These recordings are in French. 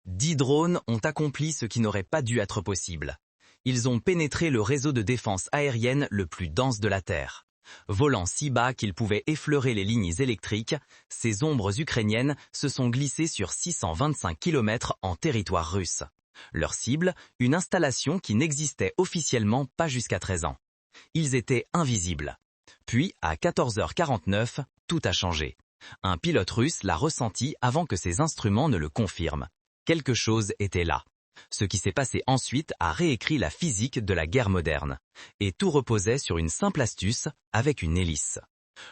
10 drones ont accompli ce qui n'aurait pas dû être possible. Ils ont pénétré le réseau de défense aérienne le plus dense de la Terre. Volant si bas qu'ils pouvaient effleurer les lignes électriques, ces ombres ukrainiennes se sont glissées sur 625 km en territoire russe. Leur cible, une installation qui n'existait officiellement pas jusqu'à 13 ans. Ils étaient invisibles. Puis, à 14h49, tout a changé. Un pilote russe l'a ressenti avant que ses instruments ne le confirment. Quelque chose était là. Ce qui s'est passé ensuite a réécrit la physique de la guerre moderne. Et tout reposait sur une simple astuce, avec une hélice.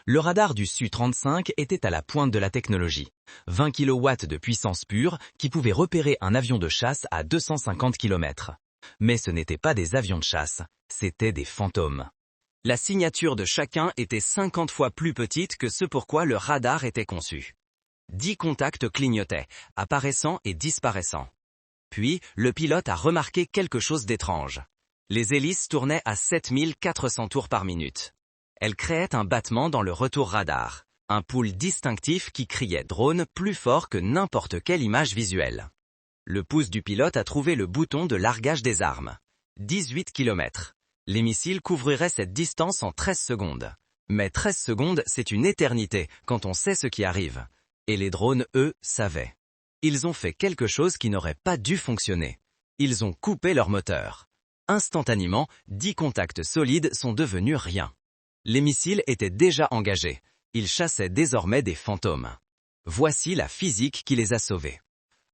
Le radar du Su-35 était à la pointe de la technologie. 20 kW de puissance pure qui pouvait repérer un avion de chasse à 250 km. Mais ce n'étaient pas des avions de chasse, c'étaient des fantômes. La signature de chacun était 50 fois plus petite que ce pourquoi le radar était conçu. 10 contacts clignotaient, apparaissant et disparaissant. Puis, le pilote a remarqué quelque chose d'étrange. Les hélices tournaient à 7400 tours par minute. Elles créaient un battement dans le retour radar, un pool distinctif qui criait drone plus fort que n'importe quelle image visuelle. Le pouce du pilote a trouvé le bouton de largage des armes. 18 km. Les missiles couvriraient cette distance en 13 secondes. Mais 13 secondes, c'est une éternité quand on sait ce qui arrive. Et les drones, eux, savaient. Ils ont fait quelque chose qui n'aurait pas dû fonctionner. Ils ont coupé leur moteur. Instantanément, 10 contacts solides sont devenus rien. Les missiles étaient déjà engagés. Ils chassaient désormais des fantômes. Voici la physique qui les a sauvés.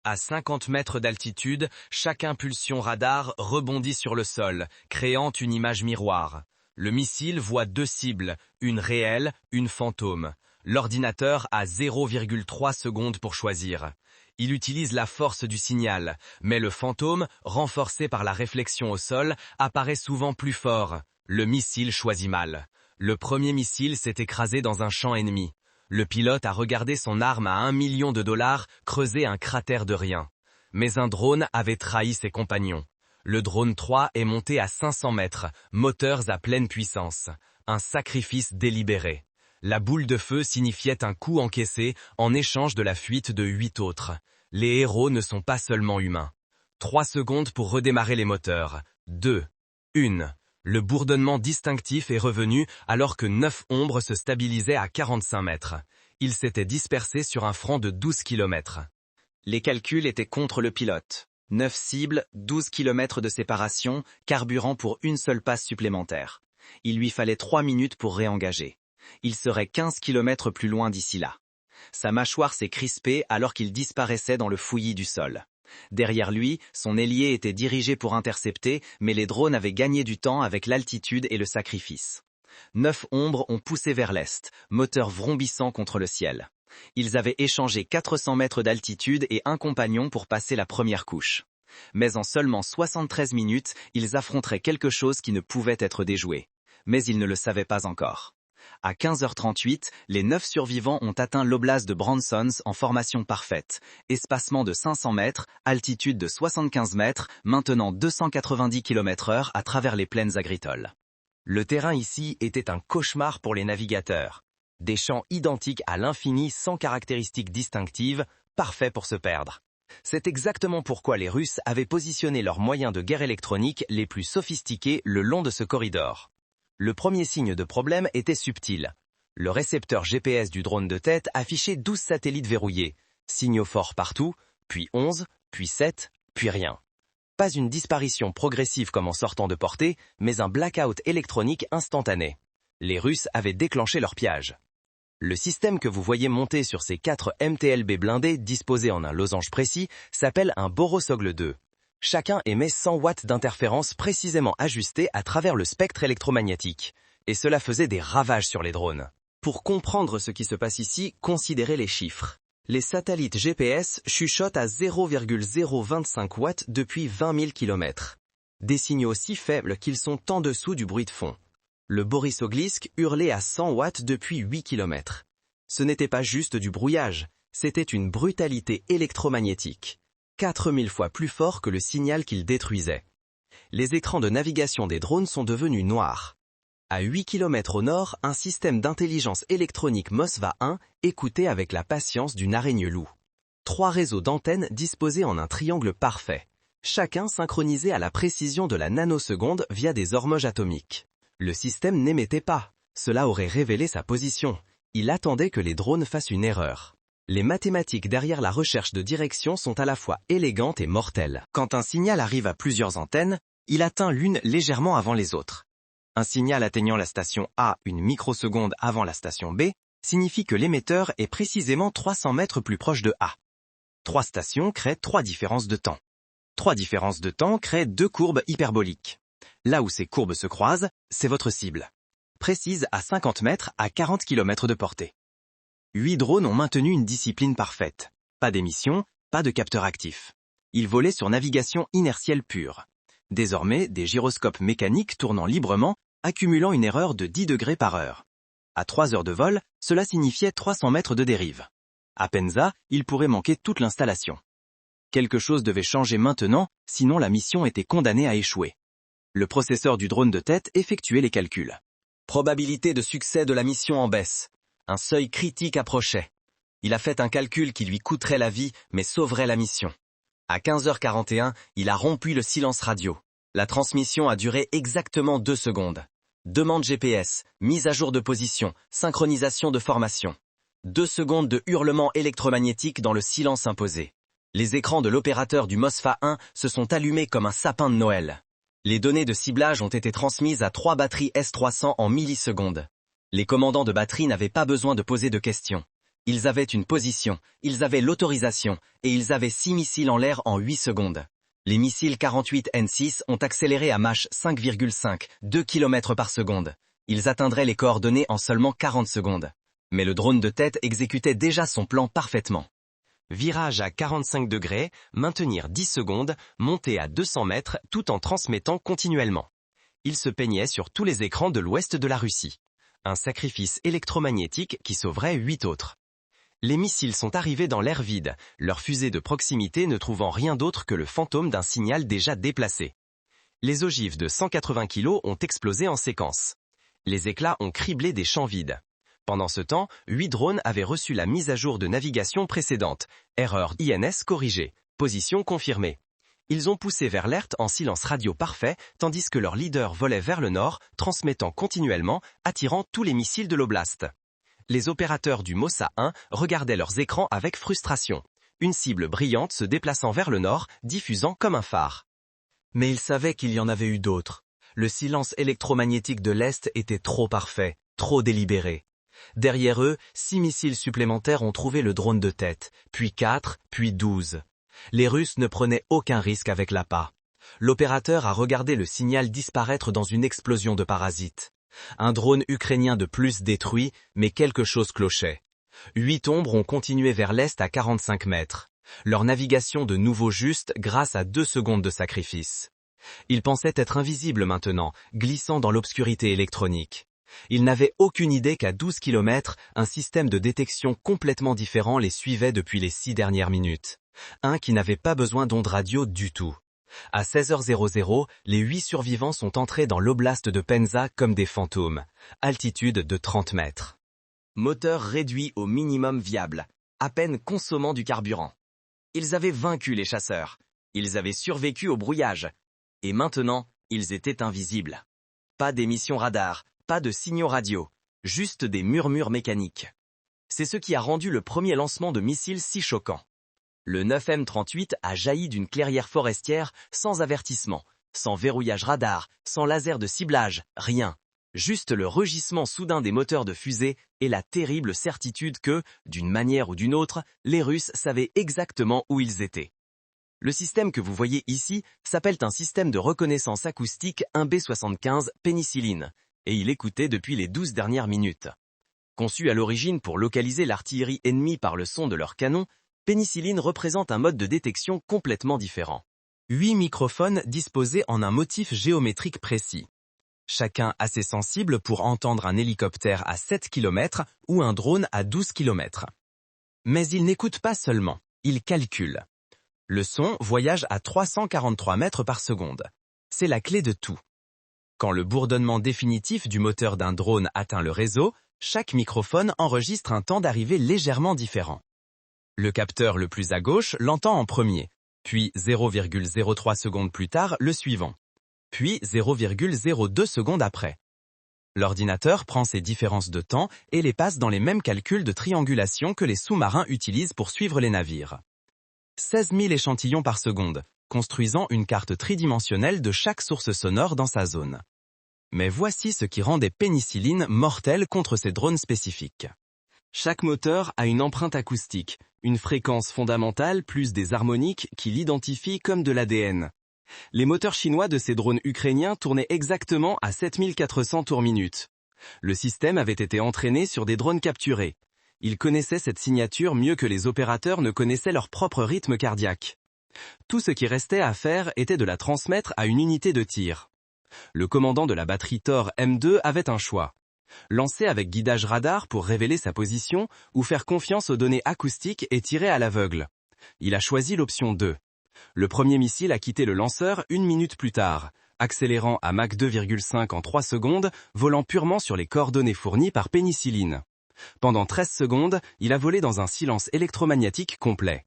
À 50 mètres d'altitude, chaque impulsion radar rebondit sur le sol, créant une image miroir. Le missile voit deux cibles, une réelle, une fantôme. L'ordinateur a 0,3 secondes pour choisir. Il utilise la force du signal, mais le fantôme, renforcé par la réflexion au sol, apparaît souvent plus fort. Le missile choisit mal. Le premier missile s'est écrasé dans un champ ennemi. Le pilote a regardé son arme à $1 million creuser un cratère de rien. Mais un drone avait trahi ses compagnons. Le drone 3 est monté à 500 mètres, moteurs à pleine puissance. Un sacrifice délibéré. La boule de feu signifiait un coup encaissé en échange de la fuite de 8 autres. Les héros ne sont pas seulement humains. 3 secondes pour redémarrer les moteurs. 2. 1. Le bourdonnement distinctif est revenu alors que 9 ombres se stabilisaient à 45 mètres. Ils s'étaient dispersés sur un front de 12 km. Les calculs étaient contre le pilote. 9 cibles, 12 km de séparation, carburant pour une seule passe supplémentaire. Il lui fallait 3 minutes pour réengager. Il serait 15 km plus loin d'ici là. Sa mâchoire s'est crispée alors qu'il disparaissait dans le fouillis du sol. Derrière lui, son ailier était dirigé pour intercepter, mais les drones avaient gagné du temps avec l'altitude et le sacrifice. 9 ombres ont poussé vers l'est, moteur vrombissant contre le ciel. Ils avaient échangé 400 mètres d'altitude et un compagnon pour passer la première couche. Mais en seulement 73 minutes, ils affronteraient quelque chose qui ne pouvait être déjoué. Mais ils ne le savaient pas encore. À 15h38, les 9 survivants ont atteint l'oblast de Bransons en formation parfaite, espacement de 500 mètres, altitude de 75 mètres, maintenant 290 km/h à travers les plaines agricoles. Le terrain ici était un cauchemar pour les navigateurs. Des champs identiques à l'infini sans caractéristiques distinctives, parfaits pour se perdre. C'est exactement pourquoi les Russes avaient positionné leurs moyens de guerre électronique les plus sophistiqués le long de ce corridor. Le premier signe de problème était subtil. Le récepteur GPS du drone de tête affichait 12 satellites verrouillés, signaux forts partout, puis 11, puis 7, puis rien. Pas une disparition progressive comme en sortant de portée, mais un blackout électronique instantané. Les Russes avaient déclenché leur piège. Le système que vous voyez monter sur ces 4 MTLB blindés disposés en un losange précis s'appelle un Borosogle 2. Chacun émet 100 watts d'interférence précisément ajustée à travers le spectre électromagnétique. Et cela faisait des ravages sur les drones. Pour comprendre ce qui se passe ici, considérez les chiffres. Les satellites GPS chuchotent à 0,025 watts depuis 20 000 km. Des signaux si faibles qu'ils sont en dessous du bruit de fond. Le Borisovsk hurlait à 100 watts depuis 8 km. Ce n'était pas juste du brouillage, c'était une brutalité électromagnétique. 4000 fois plus fort que le signal qu'il détruisait. Les écrans de navigation des drones sont devenus noirs. À 8 km au nord, un système d'intelligence électronique Moskva 1 écoutait avec la patience d'une araignée loup. 3 réseaux d'antennes disposés en un triangle parfait, chacun synchronisé à la précision de la nanoseconde via des horloges atomiques. Le système n'émettait pas, cela aurait révélé sa position. Il attendait que les drones fassent une erreur. Les mathématiques derrière la recherche de direction sont à la fois élégantes et mortelles. Quand un signal arrive à plusieurs antennes, il atteint l'une légèrement avant les autres. Un signal atteignant la station A une microseconde avant la station B signifie que l'émetteur est précisément 300 mètres plus proche de A. 3 stations créent 3 différences de temps. 3 différences de temps créent 2 courbes hyperboliques. Là où ces courbes se croisent, c'est votre cible. Précise à 50 mètres à 40 km de portée. 8 drones ont maintenu une discipline parfaite. Pas d'émission, pas de capteur actif. Ils volaient sur navigation inertielle pure. Désormais, des gyroscopes mécaniques tournant librement, accumulant une erreur de 10 degrés par heure. À 3 heures de vol, cela signifiait 300 mètres de dérive. À Penza, il pourrait manquer toute l'installation. Quelque chose devait changer maintenant, sinon la mission était condamnée à échouer. Le processeur du drone de tête effectuait les calculs. Probabilité de succès de la mission en baisse. Un seuil critique approchait. Il a fait un calcul qui lui coûterait la vie, mais sauverait la mission. À 15h41, il a rompu le silence radio. La transmission a duré exactement 2 secondes. Demande GPS, mise à jour de position, synchronisation de formation. 2 secondes de hurlement électromagnétique dans le silence imposé. Les écrans de l'opérateur du MOSFA 1 se sont allumés comme un sapin de Noël. Les données de ciblage ont été transmises à 3 batteries S300 en millisecondes. Les commandants de batterie n'avaient pas besoin de poser de questions. Ils avaient une position, ils avaient l'autorisation, et ils avaient 6 missiles en l'air en 8 secondes. Les missiles 48 N6 ont accéléré à Mach 5,5, 2 km par seconde. Ils atteindraient les coordonnées en seulement 40 secondes. Mais le drone de tête exécutait déjà son plan parfaitement. Virage à 45 degrés, maintenir 10 secondes, monter à 200 mètres tout en transmettant continuellement. Il se peignait sur tous les écrans de l'ouest de la Russie. Un sacrifice électromagnétique qui sauverait 8 autres. Les missiles sont arrivés dans l'air vide, leurs fusées de proximité ne trouvant rien d'autre que le fantôme d'un signal déjà déplacé. Les ogives de 180 kg ont explosé en séquence. Les éclats ont criblé des champs vides. Pendant ce temps, 8 drones avaient reçu la mise à jour de navigation précédente. Erreur INS corrigée. Position confirmée. Ils ont poussé vers l'ERT en silence radio parfait, tandis que leur leader volait vers le nord, transmettant continuellement, attirant tous les missiles de l'oblast. Les opérateurs du MOSA 1 regardaient leurs écrans avec frustration. Une cible brillante se déplaçant vers le nord, diffusant comme un phare. Mais ils savaient qu'il y en avait eu d'autres. Le silence électromagnétique de l'Est était trop parfait, trop délibéré. Derrière eux, 6 missiles supplémentaires ont trouvé le drone de tête, puis 4, puis 12. Les Russes ne prenaient aucun risque avec l'appât. L'opérateur a regardé le signal disparaître dans une explosion de parasites. Un drone ukrainien de plus détruit, mais quelque chose clochait. 8 ombres ont continué vers l'est à 45 mètres. Leur navigation de nouveau juste grâce à 2 secondes de sacrifice. Ils pensaient être invisibles maintenant, glissant dans l'obscurité électronique. Ils n'avaient aucune idée qu'à 12 km, un système de détection complètement différent les suivait depuis les 6 dernières minutes. Un qui n'avait pas besoin d'ondes radio du tout. À 16h00, les 8 survivants sont entrés dans l'oblast de Penza comme des fantômes. Altitude de 30 mètres. Moteur réduit au minimum viable, à peine consommant du carburant. Ils avaient vaincu les chasseurs. Ils avaient survécu au brouillage. Et maintenant, ils étaient invisibles. Pas d'émissions radar, pas de signaux radio, juste des murmures mécaniques. C'est ce qui a rendu le premier lancement de missiles si choquant. Le 9M38 a jailli d'une clairière forestière sans avertissement, sans verrouillage radar, sans laser de ciblage, rien. Juste le rugissement soudain des moteurs de fusée et la terrible certitude que, d'une manière ou d'une autre, les Russes savaient exactement où ils étaient. Le système que vous voyez ici s'appelle un système de reconnaissance acoustique 1B75 pénicilline, et il écoutait depuis les 12 dernières minutes. Conçu à l'origine pour localiser l'artillerie ennemie par le son de leur canon, pénicilline représente un mode de détection complètement différent. 8 microphones disposés en un motif géométrique précis. Chacun assez sensible pour entendre un hélicoptère à 7 km ou un drone à 12 km. Mais il n'écoute pas seulement, il calcule. Le son voyage à 343 mètres par seconde. C'est la clé de tout. Quand le bourdonnement définitif du moteur d'un drone atteint le réseau, chaque microphone enregistre un temps d'arrivée légèrement différent. Le capteur le plus à gauche l'entend en premier, puis 0,03 secondes plus tard le suivant, puis 0,02 secondes après. L'ordinateur prend ces différences de temps et les passe dans les mêmes calculs de triangulation que les sous-marins utilisent pour suivre les navires. 16 000 échantillons par seconde, construisant une carte tridimensionnelle de chaque source sonore dans sa zone. Mais voici ce qui rend des pénicillines mortelles contre ces drones spécifiques. Chaque moteur a une empreinte acoustique, une fréquence fondamentale plus des harmoniques qui l'identifient comme de l'ADN. Les moteurs chinois de ces drones ukrainiens tournaient exactement à 7400 tours minute. Le système avait été entraîné sur des drones capturés. Ils connaissaient cette signature mieux que les opérateurs ne connaissaient leur propre rythme cardiaque. Tout ce qui restait à faire était de la transmettre à une unité de tir. Le commandant de la batterie Thor M2 avait un choix. Lancer avec guidage radar pour révéler sa position ou faire confiance aux données acoustiques et tirer à l'aveugle. Il a choisi l'option 2. Le premier missile a quitté le lanceur 1 minute plus tard, accélérant à Mach 2,5 en 3 secondes, volant purement sur les coordonnées fournies par pénicilline. Pendant 13 secondes, il a volé dans un silence électromagnétique complet.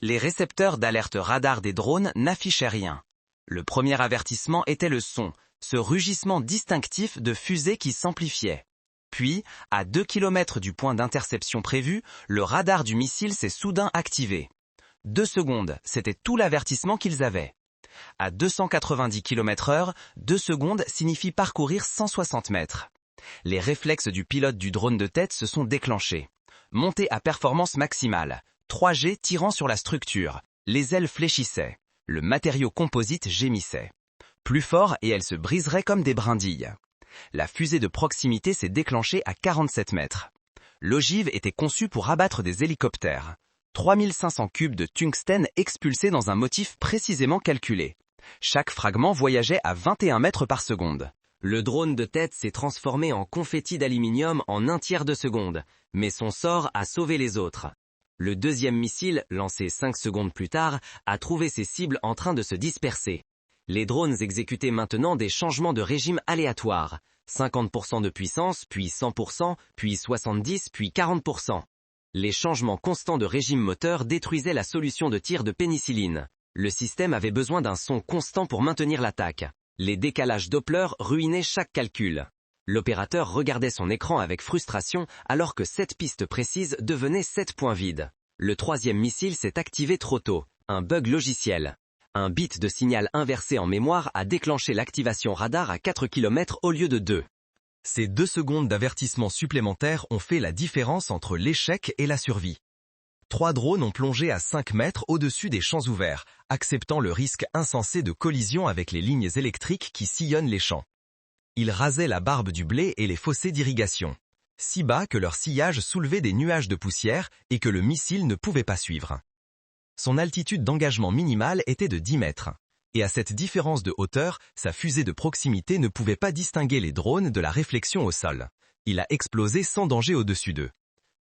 Les récepteurs d'alerte radar des drones n'affichaient rien. Le premier avertissement était le son, ce rugissement distinctif de fusée qui s'amplifiait. Puis, à 2 km du point d'interception prévu, le radar du missile s'est soudain activé. 2 secondes, c'était tout l'avertissement qu'ils avaient. À 290 km/h, 2 secondes signifient parcourir 160 mètres. Les réflexes du pilote du drone de tête se sont déclenchés. Monté à performance maximale, 3G tirant sur la structure, les ailes fléchissaient, le matériau composite gémissait. Plus fort et elle se briserait comme des brindilles. La fusée de proximité s'est déclenchée à 47 mètres. L'ogive était conçue pour abattre des hélicoptères. 3500 cubes de tungstène expulsés dans un motif précisément calculé. Chaque fragment voyageait à 21 mètres par seconde. Le drone de tête s'est transformé en confetti d'aluminium en 1/3 de seconde, mais son sort a sauvé les autres. Le deuxième missile, lancé 5 secondes plus tard, a trouvé ses cibles en train de se disperser. Les drones exécutaient maintenant des changements de régime aléatoires. 50% de puissance, puis 100%, puis 70%, puis 40%. Les changements constants de régime moteur détruisaient la solution de tir de pénicilline. Le système avait besoin d'un son constant pour maintenir l'attaque. Les décalages Doppler ruinaient chaque calcul. L'opérateur regardait son écran avec frustration alors que 7 pistes précises devenaient 7 points vides. Le troisième missile s'est activé trop tôt, un bug logiciel. Un bit de signal inversé en mémoire a déclenché l'activation radar à 4 km au lieu de 2. Ces 2 secondes d'avertissement supplémentaires ont fait la différence entre l'échec et la survie. 3 drones ont plongé à 5 mètres au-dessus des champs ouverts, acceptant le risque insensé de collision avec les lignes électriques qui sillonnent les champs. Ils rasaient la barbe du blé et les fossés d'irrigation, si bas que leur sillage soulevait des nuages de poussière et que le missile ne pouvait pas suivre. Son altitude d'engagement minimale était de 10 mètres. Et à cette différence de hauteur, sa fusée de proximité ne pouvait pas distinguer les drones de la réflexion au sol. Il a explosé sans danger au-dessus d'eux.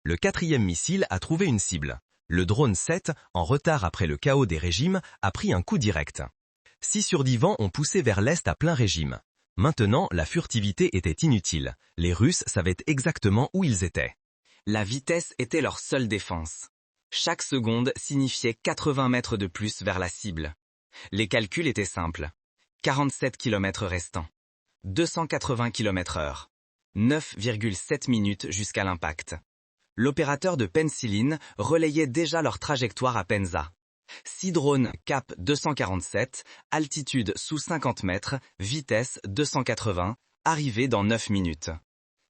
Le quatrième missile a trouvé une cible. Le drone 7, en retard après le chaos des régimes, a pris un coup direct. 6 survivants ont poussé vers l'est à plein régime. Maintenant, la furtivité était inutile. Les Russes savaient exactement où ils étaient. La vitesse était leur seule défense. Chaque seconde signifiait 80 mètres de plus vers la cible. Les calculs étaient simples. 47 km restants. 280 km/h. 9,7 minutes jusqu'à l'impact. L'opérateur de pénicilline relayait déjà leur trajectoire à Penza. 6 drones cap 247, altitude sous 50 mètres, vitesse 280, arrivée dans 9 minutes.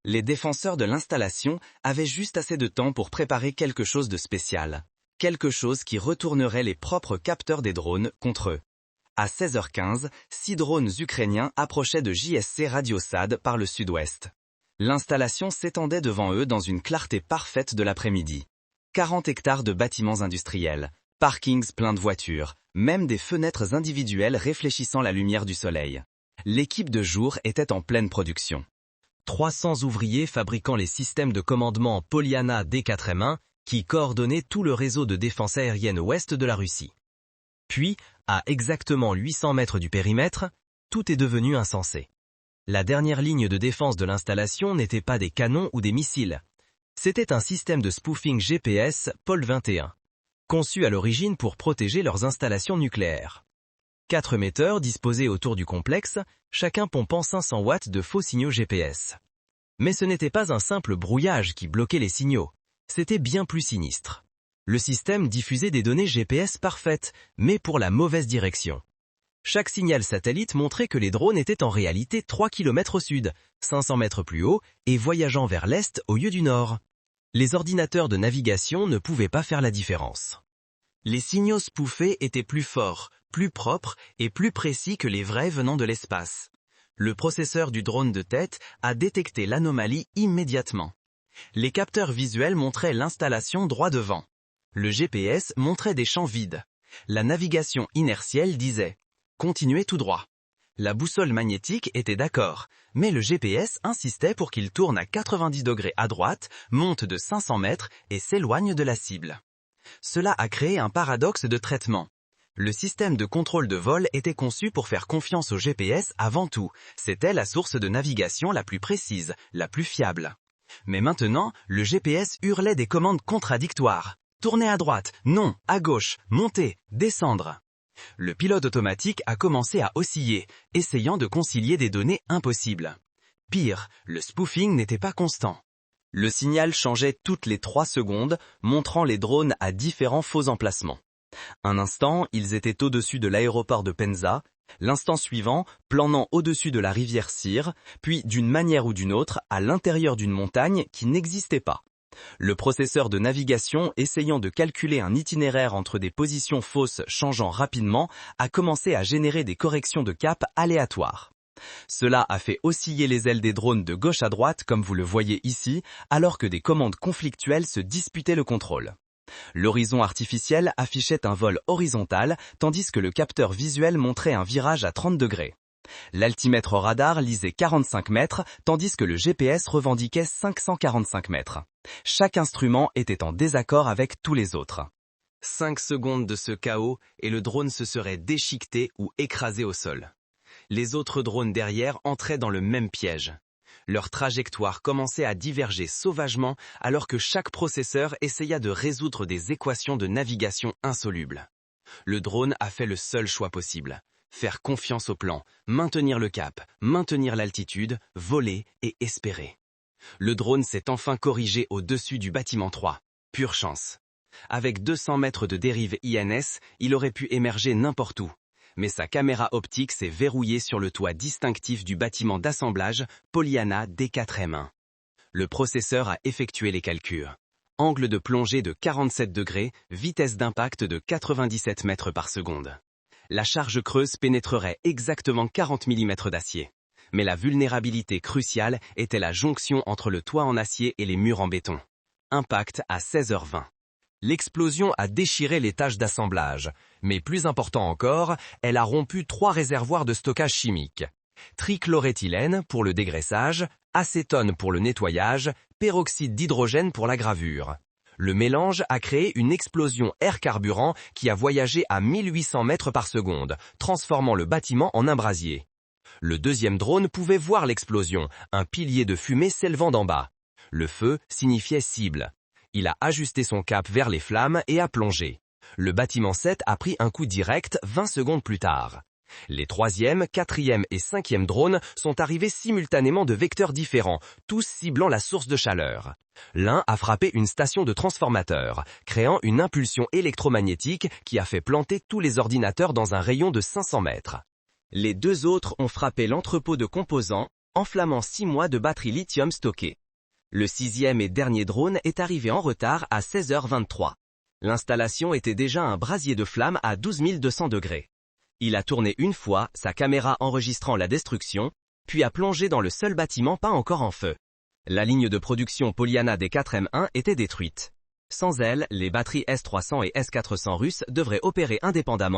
Les défenseurs de l'installation avaient juste assez de temps pour préparer quelque chose de spécial. Quelque chose qui retournerait les propres capteurs des drones contre eux. À 16h15, 6 drones ukrainiens approchaient de JSC Radiosad par le sud-ouest. L'installation s'étendait devant eux dans une clarté parfaite de l'après-midi. 40 hectares de bâtiments industriels, parkings pleins de voitures, même des fenêtres individuelles réfléchissant la lumière du soleil. L'équipe de jour était en pleine production. 300 ouvriers fabriquant les systèmes de commandement Polyana D4M1 qui coordonnaient tout le réseau de défense aérienne ouest de la Russie. Puis, à exactement 800 mètres du périmètre, tout est devenu insensé. La dernière ligne de défense de l'installation n'était pas des canons ou des missiles. C'était un système de spoofing GPS Pol 21. conçus à l'origine pour protéger leurs installations nucléaires. 4 émetteurs disposés autour du complexe, chacun pompant 500 watts de faux signaux GPS. Mais ce n'était pas un simple brouillage qui bloquait les signaux, c'était bien plus sinistre. Le système diffusait des données GPS parfaites, mais pour la mauvaise direction. Chaque signal satellite montrait que les drones étaient en réalité 3 km au sud, 500 mètres plus haut et voyageant vers l'est au lieu du nord. Les ordinateurs de navigation ne pouvaient pas faire la différence. Les signaux spoofés étaient plus forts, plus propres et plus précis que les vrais venant de l'espace. Le processeur du drone de tête a détecté l'anomalie immédiatement. Les capteurs visuels montraient l'installation droit devant. Le GPS montrait des champs vides. La navigation inertielle disait « Continuez tout droit ». La boussole magnétique était d'accord, mais le GPS insistait pour qu'il tourne à 90 degrés à droite, monte de 500 mètres et s'éloigne de la cible. Cela a créé un paradoxe de traitement. Le système de contrôle de vol était conçu pour faire confiance au GPS avant tout. C'était la source de navigation la plus précise, la plus fiable. Mais maintenant, le GPS hurlait des commandes contradictoires. Tournez à droite, non, à gauche, monter, descendre. Le pilote automatique a commencé à osciller, essayant de concilier des données impossibles. Pire, le spoofing n'était pas constant. Le signal changeait toutes les 3 secondes, montrant les drones à différents faux emplacements. Un instant, ils étaient au-dessus de l'aéroport de Penza, l'instant suivant, planant au-dessus de la rivière Sir, puis d'une manière ou d'une autre, à l'intérieur d'une montagne qui n'existait pas. Le processeur de navigation, essayant de calculer un itinéraire entre des positions fausses changeant rapidement, a commencé à générer des corrections de cap aléatoires. Cela a fait osciller les ailes des drones de gauche à droite, comme vous le voyez ici, alors que des commandes conflictuelles se disputaient le contrôle. L'horizon artificiel affichait un vol horizontal, tandis que le capteur visuel montrait un virage à 30 degrés. L'altimètre radar lisait 45 mètres, tandis que le GPS revendiquait 545 mètres. Chaque instrument était en désaccord avec tous les autres. 5 secondes de ce chaos et le drone se serait déchiqueté ou écrasé au sol. Les autres drones derrière entraient dans le même piège. Leur trajectoire commençait à diverger sauvagement alors que chaque processeur essaya de résoudre des équations de navigation insolubles. Le drone a fait le seul choix possible. Faire confiance au plan, maintenir le cap, maintenir l'altitude, voler et espérer. Le drone s'est enfin corrigé au-dessus du bâtiment 3. Pure chance. Avec 200 mètres de dérive INS, il aurait pu émerger n'importe où. Mais sa caméra optique s'est verrouillée sur le toit distinctif du bâtiment d'assemblage Pollyanna D4M1. Le processeur a effectué les calculs. Angle de plongée de 47 degrés, vitesse d'impact de 97 mètres par seconde. La charge creuse pénétrerait exactement 40 mm d'acier. Mais la vulnérabilité cruciale était la jonction entre le toit en acier et les murs en béton. Impact à 16h20. L'explosion a déchiré les tâches d'assemblage, mais plus important encore, elle a rompu 3 réservoirs de stockage chimique. Trichloréthylène pour le dégraissage, acétone pour le nettoyage, peroxyde d'hydrogène pour la gravure. Le mélange a créé une explosion air-carburant qui a voyagé à 1800 mètres par seconde, transformant le bâtiment en un brasier. Le deuxième drone pouvait voir l'explosion, un pilier de fumée s'élevant d'en bas. Le feu signifiait cible. Il a ajusté son cap vers les flammes et a plongé. Le bâtiment 7 a pris un coup direct 20 secondes plus tard. Les 3e, 4e et 5e drones sont arrivés simultanément de vecteurs différents, tous ciblant la source de chaleur. L'un a frappé une station de transformateur, créant une impulsion électromagnétique qui a fait planter tous les ordinateurs dans un rayon de 500 mètres. Les 2 autres ont frappé l'entrepôt de composants, enflammant 6 mois de batterie lithium stockée. Le 6e et dernier drone est arrivé en retard à 16h23. L'installation était déjà un brasier de flammes à 12 200 degrés. Il a tourné une fois, sa caméra enregistrant la destruction, puis a plongé dans le seul bâtiment pas encore en feu. La ligne de production Pollyanna D4M1 était détruite. Sans elle, les batteries S300 et S400 russes devraient opérer indépendamment